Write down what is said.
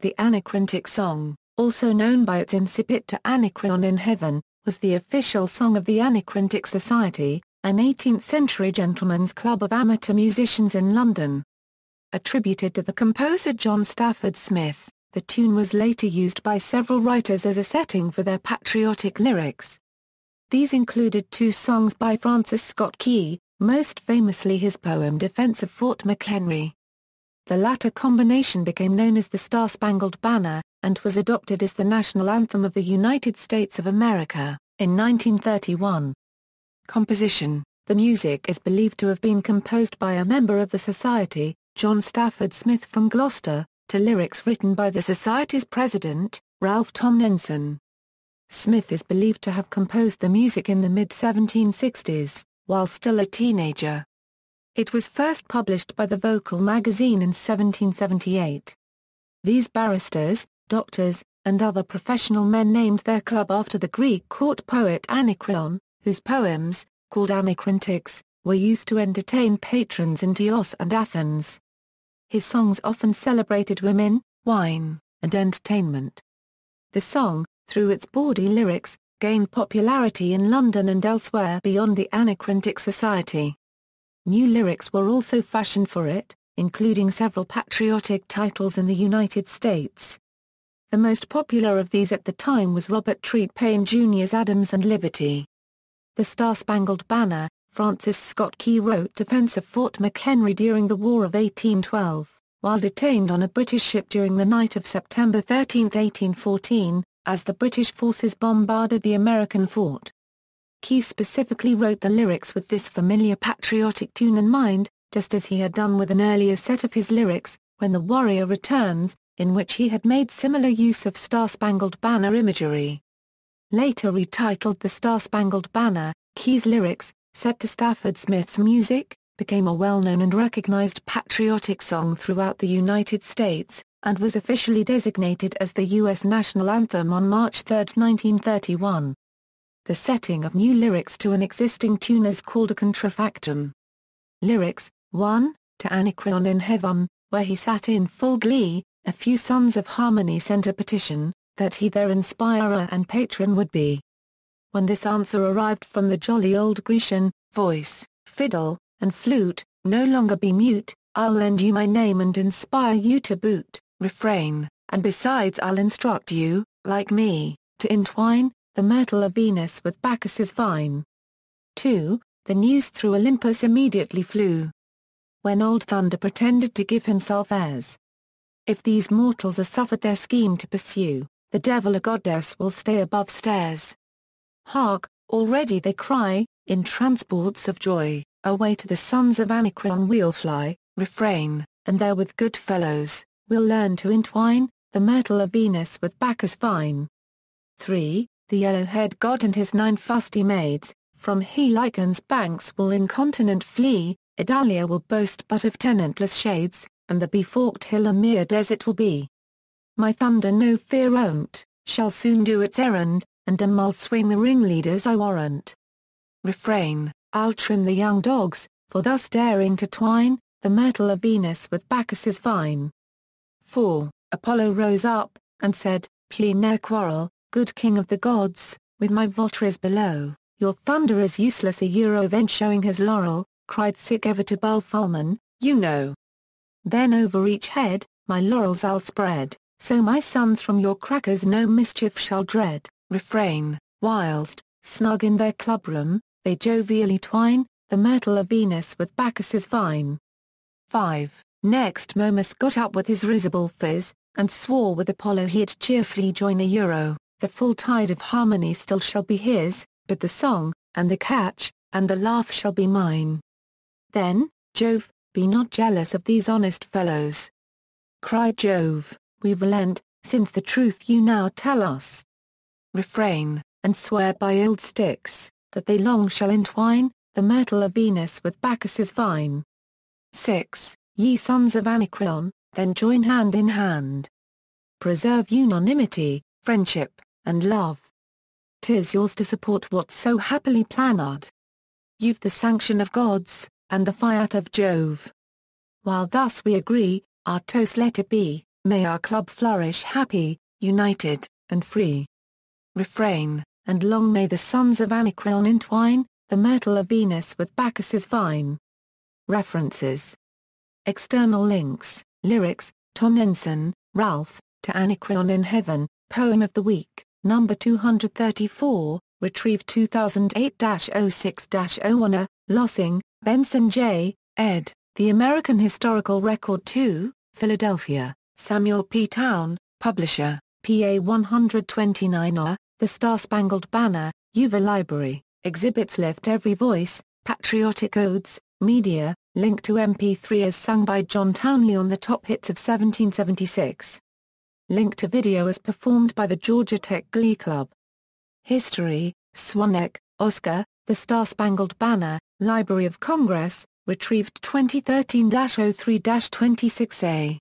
The Anacreontic Song, also known by its incipit to Anacreon in Heaven, was the official song of the Anacreontic Society, an 18th-century gentlemen's club of amateur musicians in London. Attributed to the composer John Stafford Smith, the tune was later used by several writers as a setting for their patriotic lyrics. These included two songs by Francis Scott Key, most famously his poem Defense of Fort McHenry. The latter combination became known as the Star-Spangled Banner, and was adopted as the national anthem of the United States of America, in 1931. Composition: the music is believed to have been composed by a member of the Society, John Stafford Smith from Gloucester, to lyrics written by the Society's president, Ralph Tomlinson. Smith is believed to have composed the music in the mid-1760s, while still a teenager. It was first published by the Vocal magazine in 1778. These barristers, doctors, and other professional men named their club after the Greek court poet Anacreon, whose poems, called Anacreontics, were used to entertain patrons in Chios and Athens. His songs often celebrated women, wine, and entertainment. The song, through its bawdy lyrics, gained popularity in London and elsewhere beyond the Anacreontic Society. New lyrics were also fashioned for it, including several patriotic titles in the United States. The most popular of these at the time was Robert Treat Paine Jr.'s Adams and Liberty. The Star-Spangled Banner, Francis Scott Key wrote Defense of Fort McHenry during the War of 1812, while detained on a British ship during the night of September 13, 1814, as the British forces bombarded the American fort. Key specifically wrote the lyrics with this familiar patriotic tune in mind, just as he had done with an earlier set of his lyrics, When the Warrior Returns, in which he had made similar use of Star-Spangled Banner imagery. Later retitled The Star-Spangled Banner, Key's lyrics, set to Stafford Smith's music, became a well-known and recognized patriotic song throughout the United States, and was officially designated as the U.S. national anthem on March 3, 1931. The setting of new lyrics to an existing tune is called a contrafactum. Lyrics: 1. To Anacreon in Heaven, where he sat in full glee, a few sons of harmony sent a petition, that he their inspirer and patron would be. When this answer arrived from the jolly old Grecian, voice, fiddle, and flute, no longer be mute, I'll lend you my name and inspire you to boot. Refrain: and besides I'll instruct you, like me, to entwine the myrtle of Venus with Bacchus's vine. 2. The news through Olympus immediately flew, when old Thunder pretended to give himself airs. If these mortals are suffered their scheme to pursue, the devil a goddess will stay above stairs. Hark, already they cry, in transports of joy, away to the sons of Anacreon we'll fly. Refrain: and there with good fellows, we'll learn to entwine the myrtle of Venus with Bacchus' vine. 3. The yellow-haired god and his 9 fusty maids, from Helicon's banks will incontinent flee, Idalia will boast but of tenantless shades, and the beforked hill a mere desert will be. My thunder no fear won't, shall soon do its errand, and a mull swing the ringleaders I warrant. Refrain: I'll trim the young dogs, for thus daring to twine the myrtle of Venus with Bacchus's vine. 4. Apollo rose up, and said, Plead ne'er quarrel, good king of the gods, with my votaries below, your thunder is useless. A Euro then showing his laurel, cried sick ever to Balfulman, you know. Then over each head, my laurels I'll spread, so my sons from your crackers no mischief shall dread. Refrain: whilst, snug in their clubroom, they jovially twine the myrtle of Venus with Bacchus's vine. 5. Next Momus got up with his risible fizz, and swore with Apollo he'd cheerfully join a Euro. The full tide of harmony still shall be his, but the song, and the catch, and the laugh shall be mine. Then, Jove, be not jealous of these honest fellows. Cried Jove, we relent, since the truth you now tell us. Refrain: and swear by old Styx, that they long shall entwine the myrtle of Venus with Bacchus's vine. 6. Ye sons of Anacreon, then join hand in hand. Preserve unanimity, friendship, and love. 'Tis yours to support what's so happily planned. You've the sanction of gods, and the fiat of Jove. While thus we agree, our toast let it be, May our club flourish happy, united, and free. Refrain, and long may the sons of Anacreon entwine, the myrtle of Venus with Bacchus's vine. References. External links, lyrics, Tomlinson, Ralph, to Anacreon in Heaven, Poem of the Week, number 234, retrieved 2008-06-01. Lossing, Benson J., ed., The American Historical Record 2, Philadelphia, Samuel P. Town, Publisher, PA 129. The Star-Spangled Banner, Yuva Library, Exhibits Lift Every Voice, Patriotic Odes, Media, link to MP3 as sung by John Townley on the Top Hits of 1776. Link to video as performed by the Georgia Tech Glee Club. History, Swanek, Oscar, The Star-Spangled Banner, Library of Congress, retrieved 2013-03-26A.